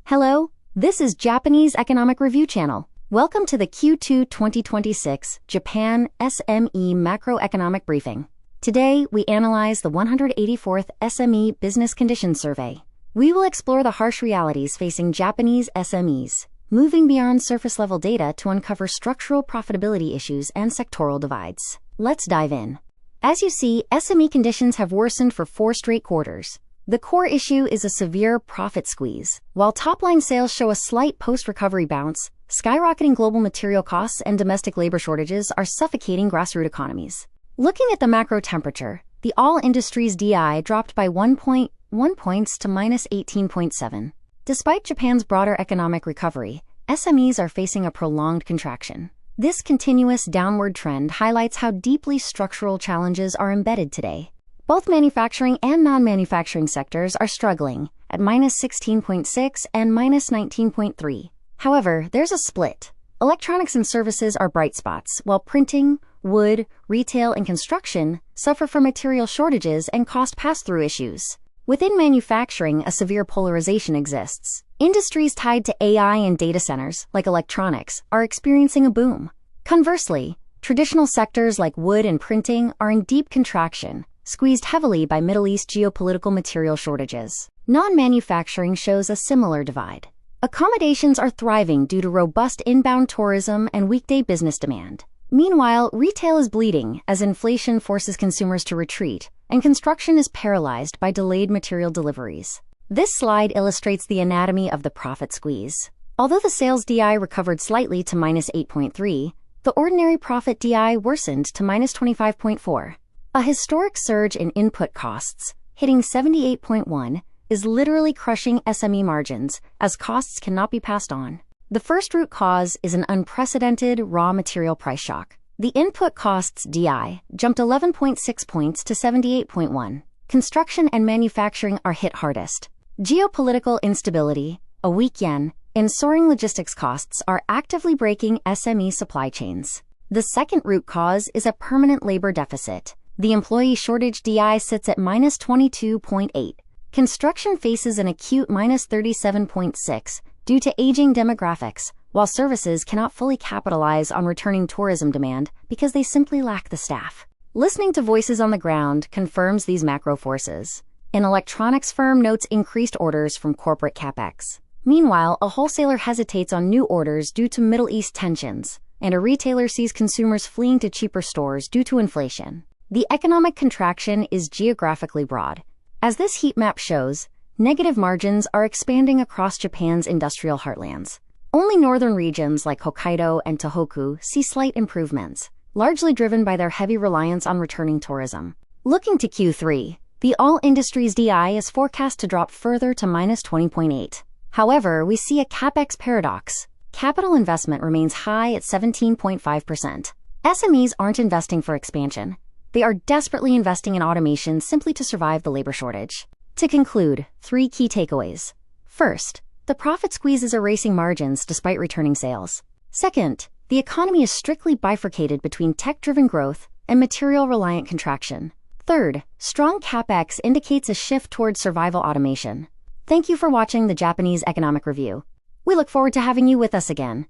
Hello, this is Japanese Economic Review Channel. Welcome to the Q2 2026 Japan SME Macroeconomic Briefing. Today, we analyze the 184th SME Business Conditions Survey. We will explore the harsh realities facing Japanese SMEs, moving beyond surface-level data to uncover structural profitability issues and sectoral divides. Let's dive in. As you see, SME conditions have worsened for 4 straight quarters. The core issue is a severe profit squeeze. While top-line sales show a slight post-recovery bounce, skyrocketing global material costs and domestic labor shortages are suffocating grassroots economies. Looking at the macro temperature, the all-industries DI dropped by 1.1 points to minus 18.7. Despite Japan's broader economic recovery, SMEs are facing a prolonged contraction. This continuous downward trend highlights how deeply structural challenges are embedded today. Both manufacturing and non-manufacturing sectors are struggling at minus 16.6 and minus 19.3. However, there's a split. Electronics and services are bright spots, while printing, wood, retail, and construction suffer from material shortages and cost pass-through issues. Within manufacturing, a severe polarization exists. Industries tied to AI and data centers, like electronics, are experiencing a boom. Conversely, traditional sectors like wood and printing are in deep contraction, squeezed heavily by Middle East geopolitical material shortages. Non-manufacturing shows a similar divide. Accommodations are thriving due to robust inbound tourism and weekday business demand. Meanwhile, retail is bleeding as inflation forces consumers to retreat, and construction is paralyzed by delayed material deliveries. This slide illustrates the anatomy of the profit squeeze. Although the sales DI recovered slightly to minus 8.3, the ordinary profit DI worsened to minus 25.4. A historic surge in input costs, hitting 78.1, is literally crushing SME margins as costs cannot be passed on. The first root cause is an unprecedented raw material price shock. The input costs DI jumped 11.6 points to 78.1. Construction and manufacturing are hit hardest. Geopolitical instability, a weak yen, and soaring logistics costs are actively breaking SME supply chains. The second root cause is a permanent labor deficit. The employee shortage DI sits at minus 22.8. Construction faces an acute minus 37.6 due to aging demographics, while services cannot fully capitalize on returning tourism demand because they simply lack the staff. Listening to voices on the ground confirms these macro forces. An electronics firm notes increased orders from corporate capex. Meanwhile, a wholesaler hesitates on new orders due to Middle East tensions, and a retailer sees consumers fleeing to cheaper stores due to inflation. The economic contraction is geographically broad. As this heat map shows, negative margins are expanding across Japan's industrial heartlands. Only northern regions like Hokkaido and Tohoku see slight improvements, largely driven by their heavy reliance on returning tourism. Looking to Q3, the all-industries DI is forecast to drop further to minus 20.8. However, we see a capex paradox. Capital investment remains high at 17.5%. SMEs aren't investing for expansion. They are desperately investing in automation simply to survive the labor shortage. To conclude, 3 key takeaways. First, the profit squeeze is erasing margins despite returning sales. Second, the economy is strictly bifurcated between tech-driven growth and material-reliant contraction. Third, strong capex indicates a shift towards survival automation. Thank you for watching the Japanese Economic Review. We look forward to having you with us again.